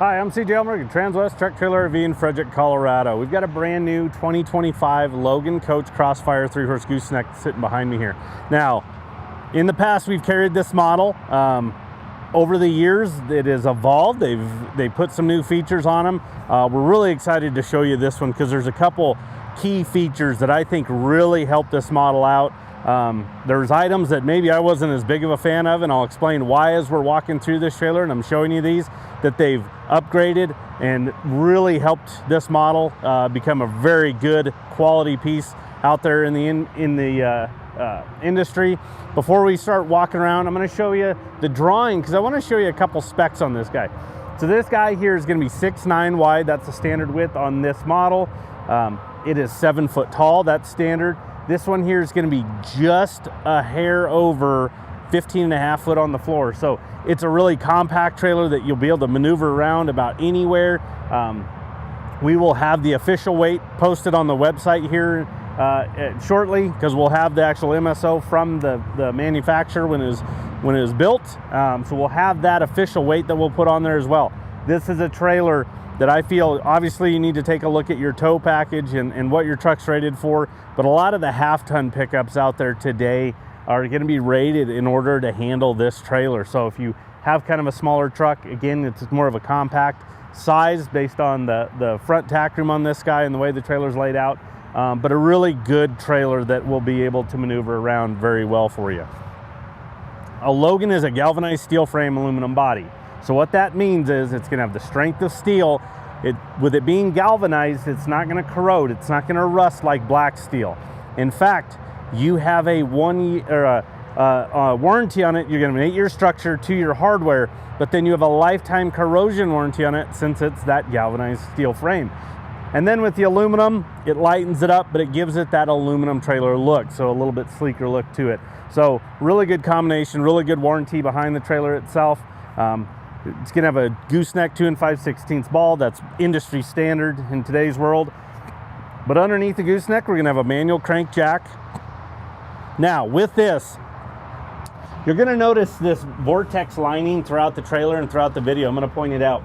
Hi, I'm CJ Elmer, Transwest Truck Trailer RV in Frederick, Colorado. We've got a brand new 2025 Logan Coach Crossfire 3-horse gooseneck sitting behind me here. Now, in the past, we've carried this model. Over the years, it has evolved. They put some new features on them. We're really excited to show you this one because there's a couple key features that I think really help this model out. There's items that maybe I wasn't as big of a fan of, and I'll explain why as we're walking through this trailer and I'm showing you these, that they've upgraded and really helped this model become a very good quality piece out there in the industry. Before we start walking around, I'm going to show you the drawing because I want to show you a couple specs on this guy. So this guy here is going to be 6'9" wide. That's the standard width on this model. It is 7 foot tall. That's standard. This one here is going to be just a hair over 15.5 foot on the floor. So it's a really compact trailer that you'll be able to maneuver around about anywhere. We will have the official weight posted on the website here shortly because we'll have the actual MSO from the manufacturer when it was built. So we'll have that official weight that we'll put on there as well. This is a trailer that I feel, obviously you need to take a look at your tow package and what your truck's rated for, but a lot of the half-ton pickups out there today are going to be rated in order to handle this trailer. So if you have kind of a smaller truck, again, it's more of a compact size based on the front tack room on this guy and the way the trailer's laid out, but a really good trailer that will be able to maneuver around very well for you. A Logan is a galvanized steel frame aluminum body. So what that means is it's going to have the strength of steel. With it being galvanized, it's not going to corrode. It's not going to rust like black steel. In fact, you have a warranty on it. You're going to have an 8-year structure, 2-year hardware, but then you have a lifetime corrosion warranty on it since it's that galvanized steel frame. And then with the aluminum, it lightens it up, but it gives it that aluminum trailer look, so a little bit sleeker look to it. So really good combination, really good warranty behind the trailer itself. It's going to have a gooseneck 2 5/16 ball. That's industry standard in today's world. But underneath the gooseneck, we're going to have a manual crank jack. Now, with this, you're going to notice this Vortex lining throughout the trailer and throughout the video. I'm going to point it out.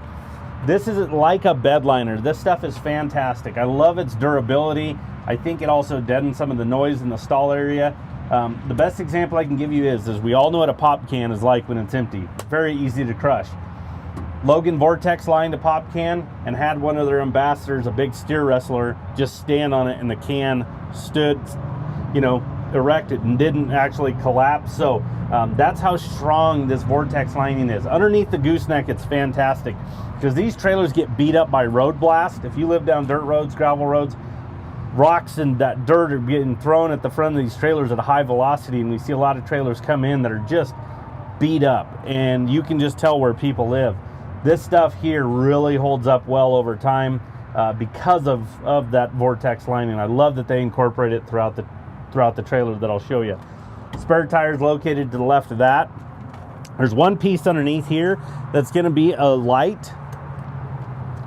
This is like a bed liner. This stuff is fantastic. I love its durability. I think it also deadens some of the noise in the stall area. The best example I can give you is we all know what a pop can is like when it's empty. Very easy to crush. Logan Vortex lined a pop can and had one of their ambassadors, a big steer wrestler, just stand on it, and the can stood, erected and didn't actually collapse. So that's how strong this Vortex lining is. Underneath the gooseneck, it's fantastic because these trailers get beat up by road blast. If you live down dirt roads, gravel roads, rocks and that dirt are getting thrown at the front of these trailers at a high velocity, and we see a lot of trailers come in that are just beat up, and you can just tell where people live. This stuff here really holds up well over time because of that Vortex lining. I love that they incorporate it throughout the trailer that I'll show you. Spare tires located to the left of that. There's one piece underneath here that's going to be a light.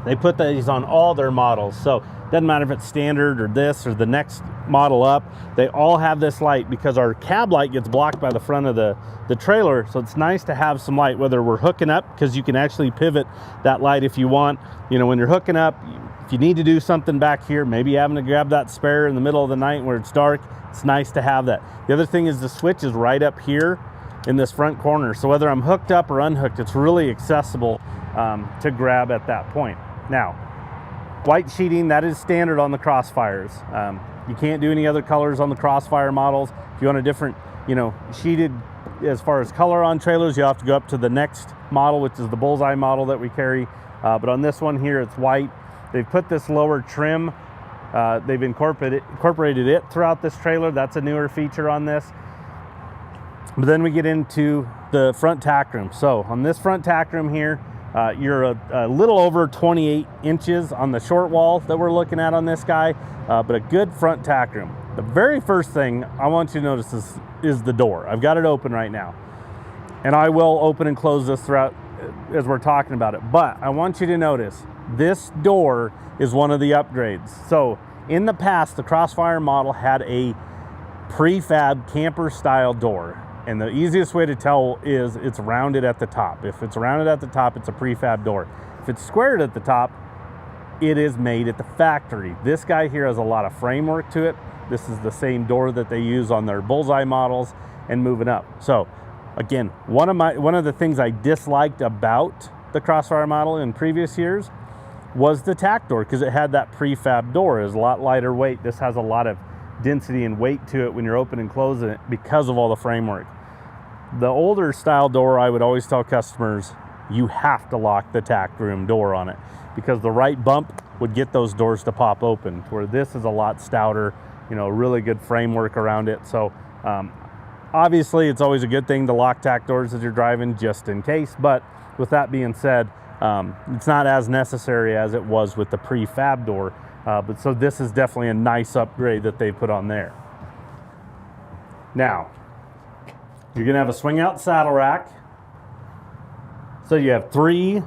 They put these on all their models, so doesn't matter if it's standard or this or the next model up, they all have this light because our cab light gets blocked by the front of the trailer. So it's nice to have some light, whether we're hooking up, because you can actually pivot that light if you want. When you're hooking up, if you need to do something back here, maybe having to grab that spare in the middle of the night where it's dark, it's nice to have that. The other thing is the switch is right up here in this front corner. So whether I'm hooked up or unhooked, it's really accessible to grab at that point. Now, white sheeting, that is standard on the Crossfires. You can't do any other colors on the Crossfire models. If you want a different, sheeted as far as color on trailers, you have to go up to the next model, which is the Bullseye model that we carry. But on this one here, it's white. They've put this lower trim. They've incorporated it throughout this trailer. That's a newer feature on this. But then we get into the front tack room. So on this front tack room here, you're a little over 28 inches on the short wall that we're looking at on this guy, but a good front tack room. The very first thing I want you to notice is the door. I've got it open right now, and I will open and close this throughout as we're talking about it. But I want you to notice this door is one of the upgrades. So in the past, the Crossfire model had a prefab camper style door. And the easiest way to tell is it's rounded at the top. If it's rounded at the top, it's a prefab door. If it's squared at the top, it is made at the factory. This guy here has a lot of framework to it. This is the same door that they use on their bullseye models and moving up. So again, one of the things I disliked about the Crossfire model in previous years was the tack door, because it had that prefab door. It was a lot lighter weight. This has a lot of density and weight to it when you're opening and closing it because of all the framework. The older style door, I would always tell customers, you have to lock the tack room door on it, because the right bump would get those doors to pop open, where this is a lot stouter, you know, really good framework around it. So obviously it's always a good thing to lock tack doors as you're driving, just in case. But with that being said, it's not as necessary as it was with the prefab door. But so this is definitely a nice upgrade that they put on there. Now, you're gonna have a swing out saddle rack. So you have 3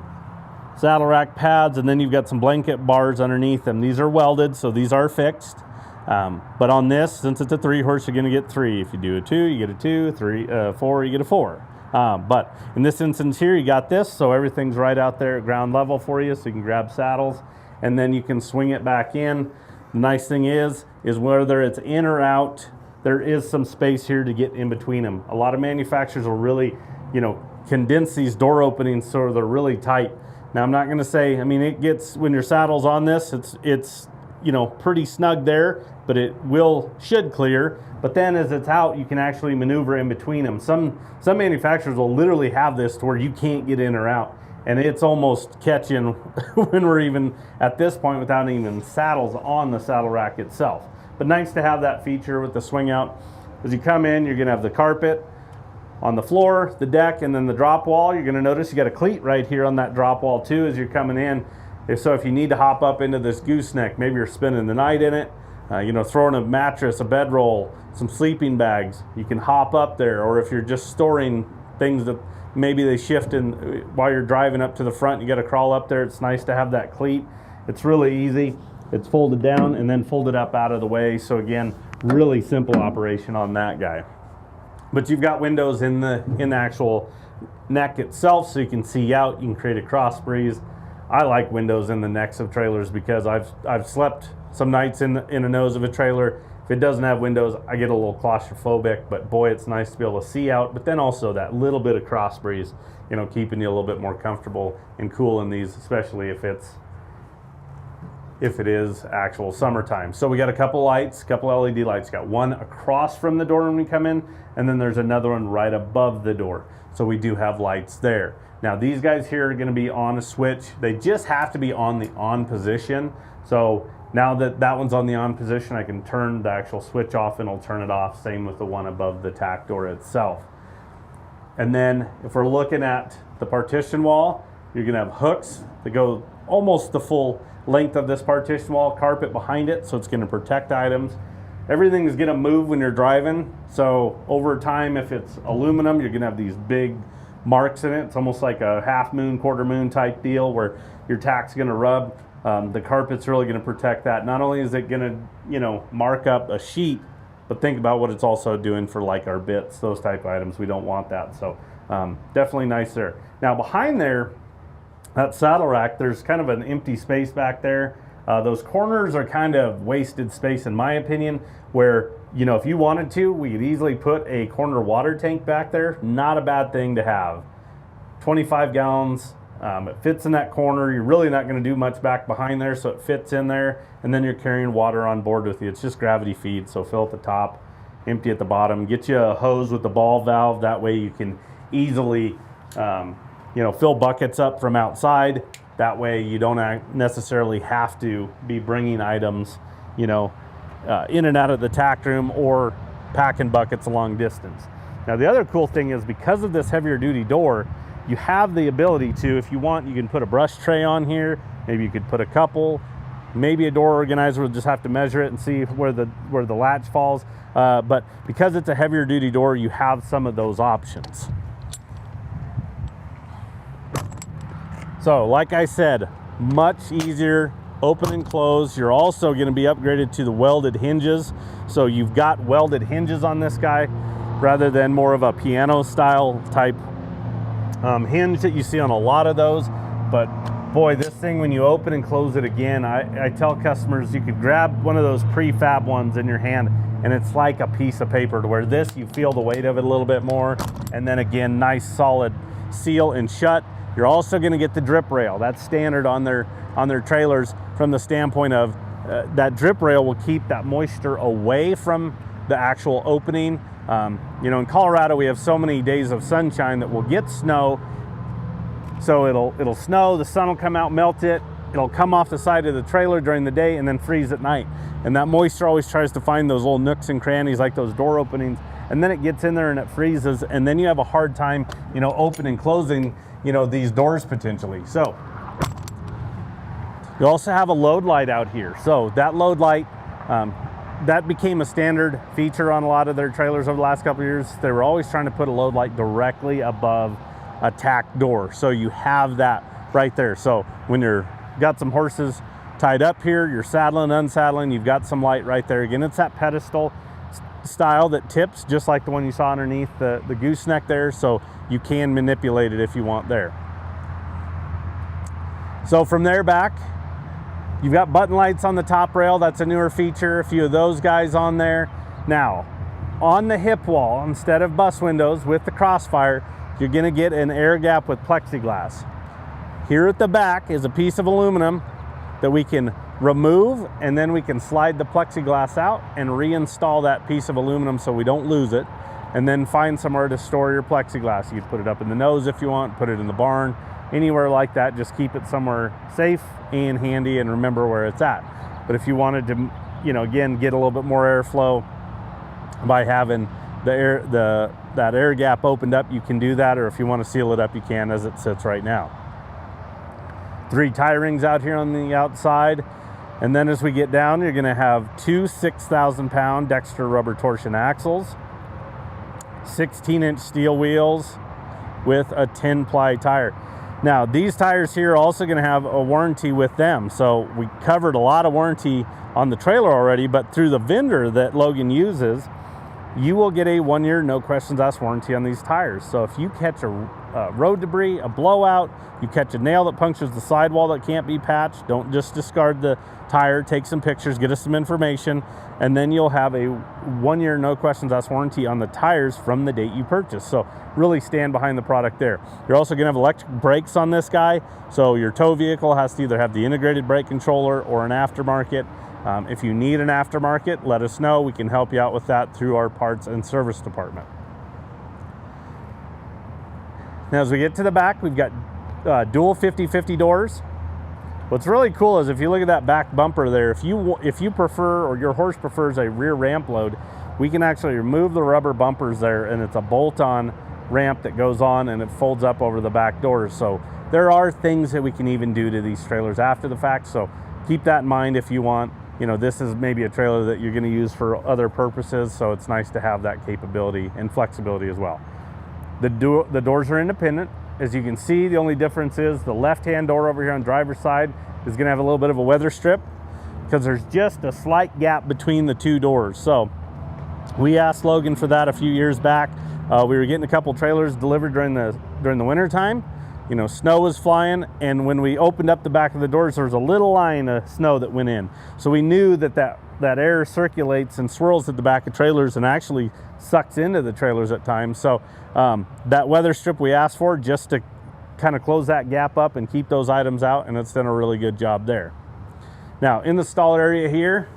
saddle rack pads, and then you've got some blanket bars underneath them. These are welded, so these are fixed. But on this, since it's a 3-horse, you're gonna get 3. If you do a 2, you get a 2, 3, 4, you get a 4. But in this instance here, you got this, so everything's right out there at ground level for you, so you can grab saddles, and then you can swing it back in. The nice thing is whether it's in or out, there is some space here to get in between them. A lot of manufacturers will really, you know, condense these door openings so they're really tight. Now, I'm not gonna say, I mean, it gets, when your saddle's on this, it's you know, pretty snug there, but it should clear. But then as it's out, you can actually maneuver in between them. Some manufacturers will literally have this to where you can't get in or out, and it's almost catching when we're even at this point without even saddles on the saddle rack itself. But nice to have that feature with the swing out. As you come in, you're gonna have the carpet on the floor, the deck, and then the drop wall. You're gonna notice you got a cleat right here on that drop wall too as you're coming in. So if you need to hop up into this gooseneck, maybe you're spending the night in it, you know, throwing a mattress, a bedroll, some sleeping bags, you can hop up there. Or if you're just storing things that maybe they shift in while you're driving up to the front, you got to crawl up there. It's nice to have that cleat. It's really easy. It's folded down and then folded up out of the way. So again, really simple operation on that guy. But you've got windows in the actual neck itself, so you can see out. You can create a cross breeze. I like windows in the necks of trailers because I've slept some nights in a nose of a trailer. If it doesn't have windows, I get a little claustrophobic, but boy, it's nice to be able to see out. But then also that little bit of cross breeze, you know, keeping you a little bit more comfortable and cool in these, especially if it is actual summertime. So we got a couple lights, a couple LED lights. Got one across from the door when we come in, and then there's another one right above the door. So we do have lights there. Now these guys here are gonna be on a switch. They just have to be on the on position. So now that that one's on the on position, I can turn the actual switch off and it'll turn it off. Same with the one above the tack door itself. And then if we're looking at the partition wall, you're gonna have hooks that go almost the full length of this partition wall, carpet behind it, so it's gonna protect items. Everything is gonna move when you're driving. So over time, if it's aluminum, you're gonna have these big marks in it. It's almost like a half moon, quarter moon type deal where your tack's gonna rub. The carpet's really gonna protect that. Not only is it gonna, you know, mark up a sheet, but think about what it's also doing for like our bits, those type of items. We don't want that. So definitely nice there. Now behind there, that saddle rack, there's kind of an empty space back there. Those corners are kind of wasted space in my opinion, where, you know, if you wanted to, we could easily put a corner water tank back there. Not a bad thing to have. 25 gallons, it fits in that corner. You're really not gonna do much back behind there, so it fits in there, and then you're carrying water on board with you. It's just gravity feed, so fill at the top, empty at the bottom. Get you a hose with the ball valve, that way you can easily you know, fill buckets up from outside. That way you don't necessarily have to be bringing items, you know, in and out of the tack room or packing buckets a long distance. Now the other cool thing is, because of this heavier duty door, you have the ability to, if you want, you can put a brush tray on here. Maybe you could put a couple, maybe a door organizer. We'll just have to measure it and see where the latch falls. But because it's a heavier duty door, you have some of those options. So like I said, much easier open and close. You're also going to be upgraded to the welded hinges. So you've got welded hinges on this guy rather than more of a piano style type hinge that you see on a lot of those. But boy, this thing, when you open and close it again, I tell customers you could grab one of those prefab ones in your hand and it's like a piece of paper, to where this, you feel the weight of it a little bit more. And then again, nice solid seal and shut. You're also gonna get the drip rail. That's standard on their trailers, from the standpoint of that drip rail will keep that moisture away from the actual opening. You know, in Colorado, we have so many days of sunshine that we'll get snow. So it'll snow, the sun will come out, melt it, it'll come off the side of the trailer during the day and then freeze at night. And that moisture always tries to find those little nooks and crannies, like those door openings, and then it gets in there and it freezes, and then you have a hard time, you know, opening and closing, you know, these doors potentially. So you also have a load light out here. So that load light, that became a standard feature on a lot of their trailers over the last couple of years. They were always trying to put a load light directly above a tack door, so you have that right there. So when you're got some horses tied up here, you're saddling, unsaddling, you've got some light right there. Again, it's that pedestal style that tips just like the one you saw underneath the gooseneck there, so you can manipulate it if you want there. So from there back, you've got button lights on the top rail. That's a newer feature, a few of those guys on there. Now on the hip wall, instead of bus windows with the Crossfire, you're gonna get an air gap with plexiglass. Here at the back is a piece of aluminum that we can remove, and then we can slide the plexiglass out and reinstall that piece of aluminum so we don't lose it, and then find somewhere to store your plexiglass. You can put it up in the nose if you want, put it in the barn, anywhere like that. Just keep it somewhere safe and handy and remember where it's at. But if you wanted to, you know, again, get a little bit more airflow by having that air gap opened up, you can do that, or if you want to seal it up, you can, as it sits right now. 3 tie rings out here on the outside, and then as we get down, you're going to have 2 6,000-pound Dexter rubber torsion axles, 16-inch steel wheels with a 10-ply tire. Now these tires here are also going to have a warranty with them, so we covered a lot of warranty on the trailer already, but through the vendor that Logan uses, you will get a 1-year no questions asked warranty on these tires. So if you catch a road debris, a blowout, you catch a nail that punctures the sidewall that can't be patched, don't just discard the tire, take some pictures, get us some information, and then you'll have a 1-year no questions asked warranty on the tires from the date you purchase. So really stand behind the product there. You're also gonna have electric brakes on this guy, so your tow vehicle has to either have the integrated brake controller or an aftermarket. If you need an aftermarket, let us know. We can help you out with that through our parts and service department. Now as we get to the back, we've got dual 50/50 doors. What's really cool is if you look at that back bumper there, if you prefer, or your horse prefers, a rear ramp load, we can actually remove the rubber bumpers there, and it's a bolt-on ramp that goes on and it folds up over the back doors. So there are things that we can even do to these trailers after the fact, so keep that in mind if you want. You know, this is maybe a trailer that you're going to use for other purposes, so it's nice to have that capability and flexibility as well. The doors are independent. As you can see, the only difference is the left-hand door over here on the driver's side is going to have a little bit of a weather strip because there's just a slight gap between the 2 doors. So we asked Logan for that a few years back. We were getting a couple trailers delivered during the winter time. You know, snow was flying, and when we opened up the back of the doors, there was a little line of snow that went in. So we knew that air circulates and swirls at the back of trailers and actually sucks into the trailers at times. So that weather strip we asked for just to kind of close that gap up and keep those items out, and it's done a really good job there. Now in the stall area here,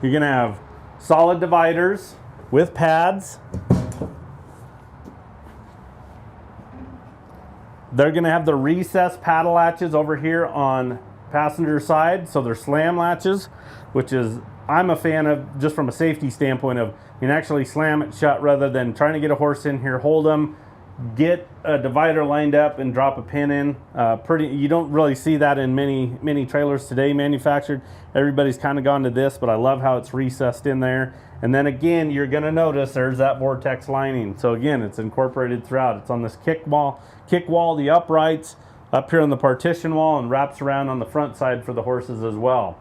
you're gonna have solid dividers with pads. They're going to have the recessed paddle latches over here on passenger side, so they're slam latches, which is, I'm a fan of just from a safety standpoint of you can actually slam it shut rather than trying to get a horse in here, hold them, get a divider lined up and drop a pin in. You don't really see that in many trailers today manufactured. Everybody's kind of gone to this, but I love how it's recessed in there. And then again, you're going to notice there's that Vortex lining. So again, it's incorporated throughout. It's on this kick wall, the uprights, up here on the partition wall, and wraps around on the front side for the horses as well.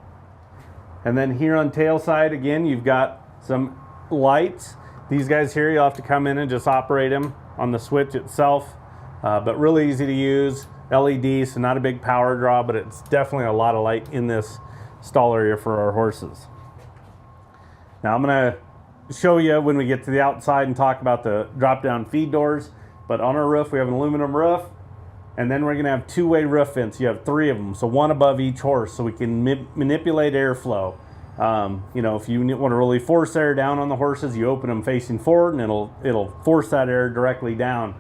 And then here on tail side, again, you've got some lights. These guys here, you'll have to come in and just operate them on the switch itself. but really easy to use. LED, so not a big power draw, but it's definitely a lot of light in this stall area for our horses. Now I'm going to show you when we get to the outside and talk about the drop down feed doors. But on our roof we have an aluminum roof, and then we're going to have two-way roof vents. You have 3 of them, so 1 above each horse, so we can manipulate airflow. You know, if you want to really force air down on the horses, you open them facing forward and it'll force that air directly down.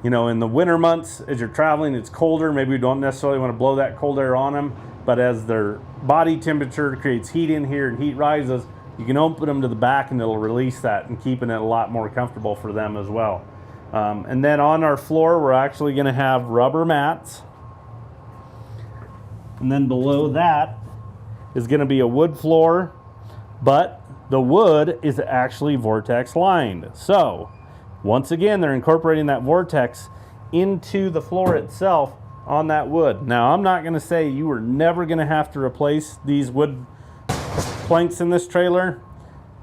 You know, in the winter months, as you're traveling, it's colder. Maybe we don't necessarily want to blow that cold air on them, but as their body temperature creates heat in here and heat rises, you can open them to the back and it'll release that and keeping it a lot more comfortable for them as well. And then on our floor, we're actually going to have rubber mats. And then below that is going to be a wood floor, but the wood is actually Vortex lined. So once again, they're incorporating that Vortex into the floor itself on that wood. Now, I'm not going to say you are never going to have to replace these wood planks in this trailer,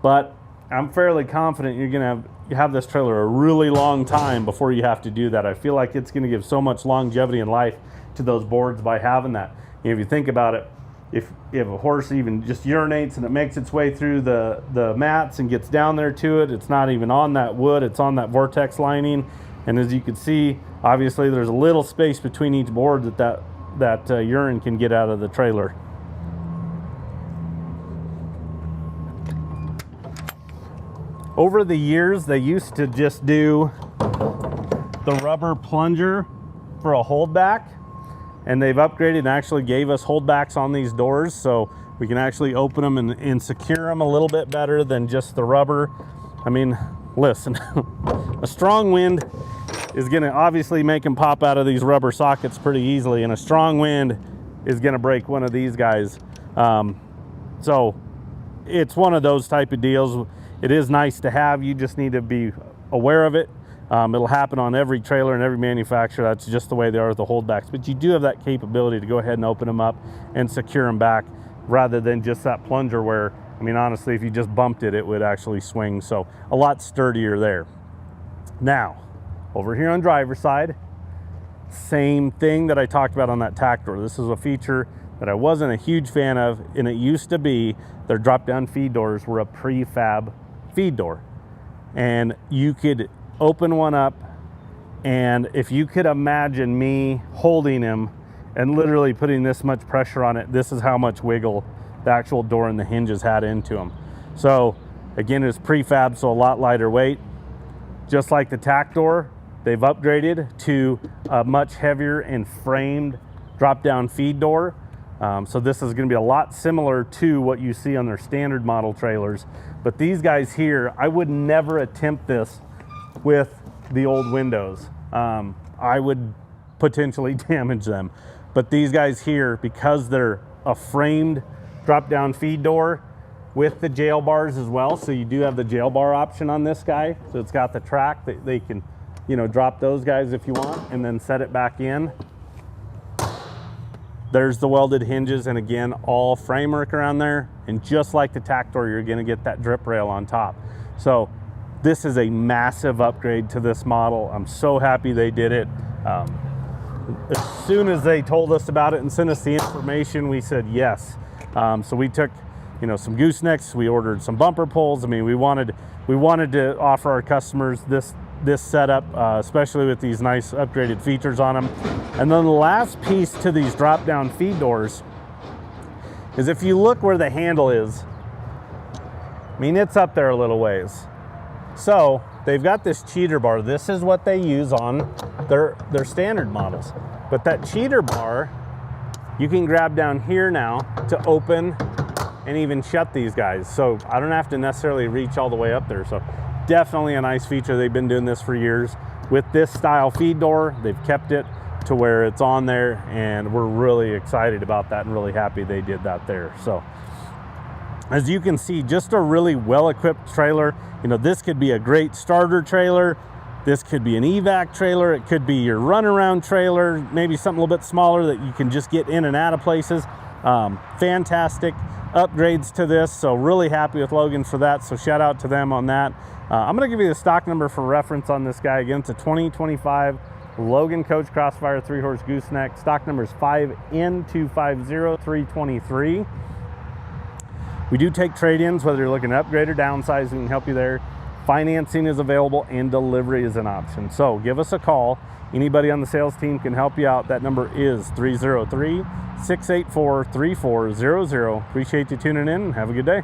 but I'm fairly confident you're going to have this trailer a really long time before you have to do that. I feel like it's going to give so much longevity and life to those boards by having that. You know, if you think about it, if a horse even just urinates and it makes its way through the mats and gets down there to it, it's not even on that wood, it's on that Vortex lining. And as you can see, obviously there's a little space between each board that urine can get out of the trailer. Over the years, they used to just do the rubber plunger for a holdback, and they've upgraded and actually gave us holdbacks on these doors, so we can actually open them and secure them a little bit better than just the rubber. I mean, listen, a strong wind is going to obviously make them pop out of these rubber sockets pretty easily, and a strong wind is going to break one of these guys. So it's one of those type of deals. It is nice to have. You just need to be aware of it. It'll happen on every trailer and every manufacturer. That's just the way they are with the holdbacks. But you do have that capability to go ahead and open them up and secure them back, rather than just that plunger where, I mean, honestly, if you just bumped it, it would actually swing. So a lot sturdier there. Now, over here on driver's side, same thing that I talked about on that tack door. This is a feature that I wasn't a huge fan of, and it used to be their drop-down feed doors were a prefab feed door. And you could open one up, and if you could imagine me holding him and literally putting this much pressure on it, this is how much wiggle the actual door and the hinges had into them. So again, it's prefab, so a lot lighter weight. Just like the tack door, they've upgraded to a much heavier and framed drop-down feed door. So this is going to be a lot similar to what you see on their standard model trailers. But these guys here, I would never attempt this with the old windows. I would potentially damage them. But these guys here, because they're a framed drop-down feed door with the jail bars as well, so you do have the jail bar option on this guy. So it's got the track that they can, you know, drop those guys if you want and then set it back in. There's the welded hinges, and again, all framework around there. And just like the tack door, you're gonna get that drip rail on top. So this is a massive upgrade to this model. I'm so happy they did it. As soon as they told us about it and sent us the information, we said yes. So we took, you know, some goosenecks, we ordered some bumper pulls. I mean, we wanted to offer our customers this setup, especially with these nice upgraded features on them. And then the last piece to these drop-down feed doors is, if you look where the handle is, I mean, it's up there a little ways. So they've got this cheater bar. This is what they use on their standard models. But that cheater bar, you can grab down here now to open and even shut these guys. So I don't have to necessarily reach all the way up there. So definitely a nice feature. They've been doing this for years. With this style feed door, they've kept it to where it's on there, and we're really excited about that and really happy they did that there. So as you can see, just a really well-equipped trailer. You know, this could be a great starter trailer. This could be an evac trailer. It could be your runaround trailer, maybe something a little bit smaller that you can just get in and out of places. Fantastic upgrades to this, so really happy with Logan for that, so shout out to them on that. I'm going to give you the stock number for reference on this guy. Again, it's a 2025 Logan Coach Crossfire 3-horse gooseneck. Stock number is 5N250323. We do take trade-ins, whether you're looking to upgrade or downsize, we can help you there. Financing is available and delivery is an option. So give us a call. Anybody on the sales team can help you out. That number is 303-684-3400. Appreciate you tuning in and have a good day.